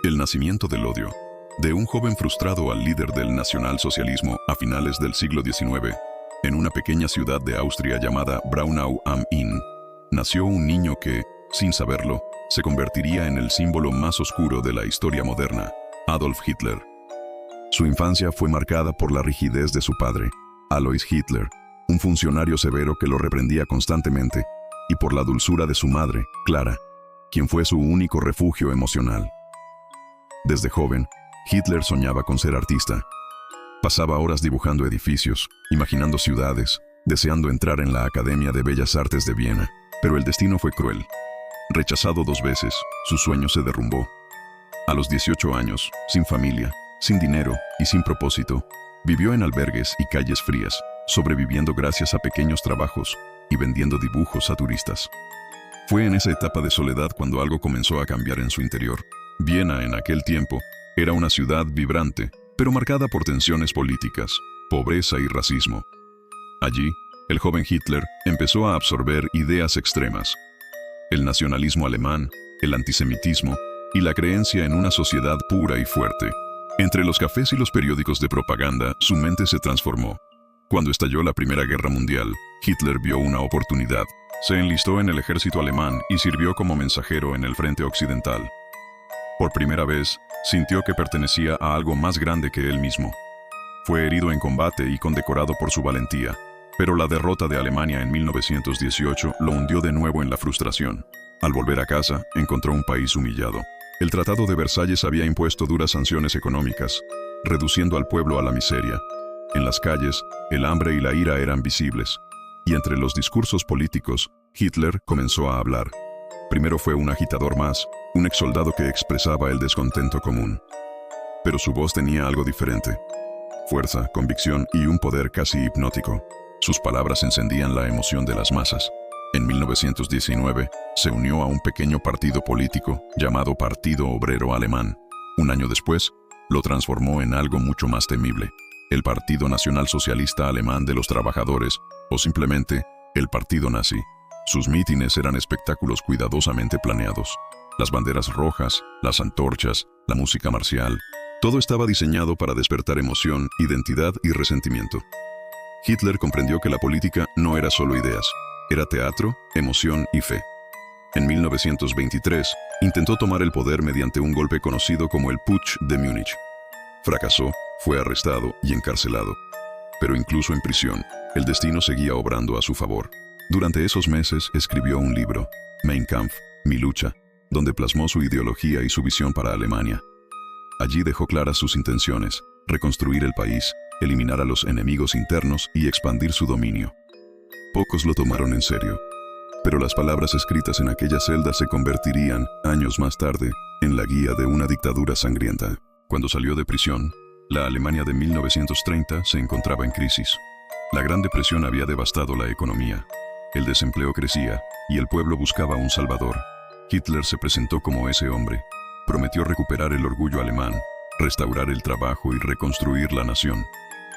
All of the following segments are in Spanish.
El nacimiento del odio. De un joven frustrado al líder del nacionalsocialismo a finales del siglo XIX, en una pequeña ciudad de Austria llamada Braunau am Inn, nació un niño que, sin saberlo, se convertiría en el símbolo más oscuro de la historia moderna, Adolf Hitler. Su infancia fue marcada por la rigidez de su padre, Alois Hitler, un funcionario severo que lo reprendía constantemente, y por la dulzura de su madre, Clara, quien fue su único refugio emocional. Desde joven, Hitler soñaba con ser artista. Pasaba horas dibujando edificios, imaginando ciudades, deseando entrar en la Academia de Bellas Artes de Viena, pero el destino fue cruel. Rechazado 2 veces, su sueño se derrumbó. A los 18 años, sin familia, sin dinero y sin propósito, vivió en albergues y calles frías, sobreviviendo gracias a pequeños trabajos y vendiendo dibujos a turistas. Fue en esa etapa de soledad cuando algo comenzó a cambiar en su interior. Viena, en aquel tiempo, era una ciudad vibrante, pero marcada por tensiones políticas, pobreza y racismo. Allí, el joven Hitler empezó a absorber ideas extremas: el nacionalismo alemán, el antisemitismo y la creencia en una sociedad pura y fuerte. Entre los cafés y los periódicos de propaganda, su mente se transformó. Cuando estalló la Primera Guerra Mundial, Hitler vio una oportunidad. Se enlistó en el ejército alemán y sirvió como mensajero en el frente occidental. Por primera vez, sintió que pertenecía a algo más grande que él mismo. Fue herido en combate y condecorado por su valentía, pero la derrota de Alemania en 1918 lo hundió de nuevo en la frustración. Al volver a casa, encontró un país humillado. El Tratado de Versalles había impuesto duras sanciones económicas, reduciendo al pueblo a la miseria. En las calles, el hambre y la ira eran visibles, y entre los discursos políticos, Hitler comenzó a hablar. Primero fue un agitador más, un exsoldado que expresaba el descontento común. Pero su voz tenía algo diferente: fuerza, convicción y un poder casi hipnótico. Sus palabras encendían la emoción de las masas. En 1919, se unió a un pequeño partido político llamado Partido Obrero Alemán. Un año después, lo transformó en algo mucho más temible: el Partido Nacionalsocialista Alemán de los Trabajadores, o simplemente, el Partido Nazi. Sus mítines eran espectáculos cuidadosamente planeados. Las banderas rojas, las antorchas, la música marcial, todo estaba diseñado para despertar emoción, identidad y resentimiento. Hitler comprendió que la política no era solo ideas, era teatro, emoción y fe. En 1923, intentó tomar el poder mediante un golpe conocido como el Putsch de Múnich. Fracasó, fue arrestado y encarcelado. Pero incluso en prisión, el destino seguía obrando a su favor. Durante esos meses escribió un libro, Mein Kampf, Mi lucha, donde plasmó su ideología y su visión para Alemania. Allí dejó claras sus intenciones: reconstruir el país, eliminar a los enemigos internos y expandir su dominio. Pocos lo tomaron en serio, pero las palabras escritas en aquella celda se convertirían, años más tarde, en la guía de una dictadura sangrienta. Cuando salió de prisión, la Alemania de 1930 se encontraba en crisis. La Gran Depresión había devastado la economía. El desempleo crecía y el pueblo buscaba un salvador. Hitler se presentó como ese hombre. Prometió recuperar el orgullo alemán, restaurar el trabajo y reconstruir la nación.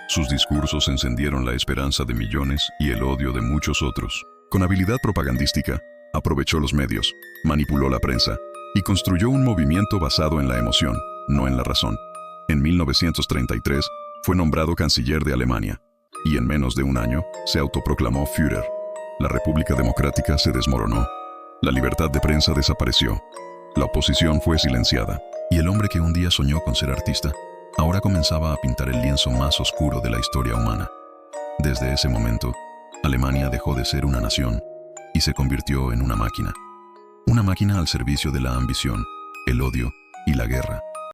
Sus discursos encendieron la esperanza de millones y el odio de muchos otros. Con habilidad propagandística, aprovechó los medios, manipuló la prensa y construyó un movimiento basado en la emoción, no en la razón. En 1933 fue nombrado canciller de Alemania y en menos de un año se autoproclamó Führer. La República Democrática se desmoronó. La libertad de prensa desapareció. La oposición fue silenciada. Y el hombre que un día soñó con ser artista, ahora comenzaba a pintar el lienzo más oscuro de la historia humana. Desde ese momento, Alemania dejó de ser una nación y se convirtió en una máquina. Una máquina al servicio de la ambición, el odio y la guerra.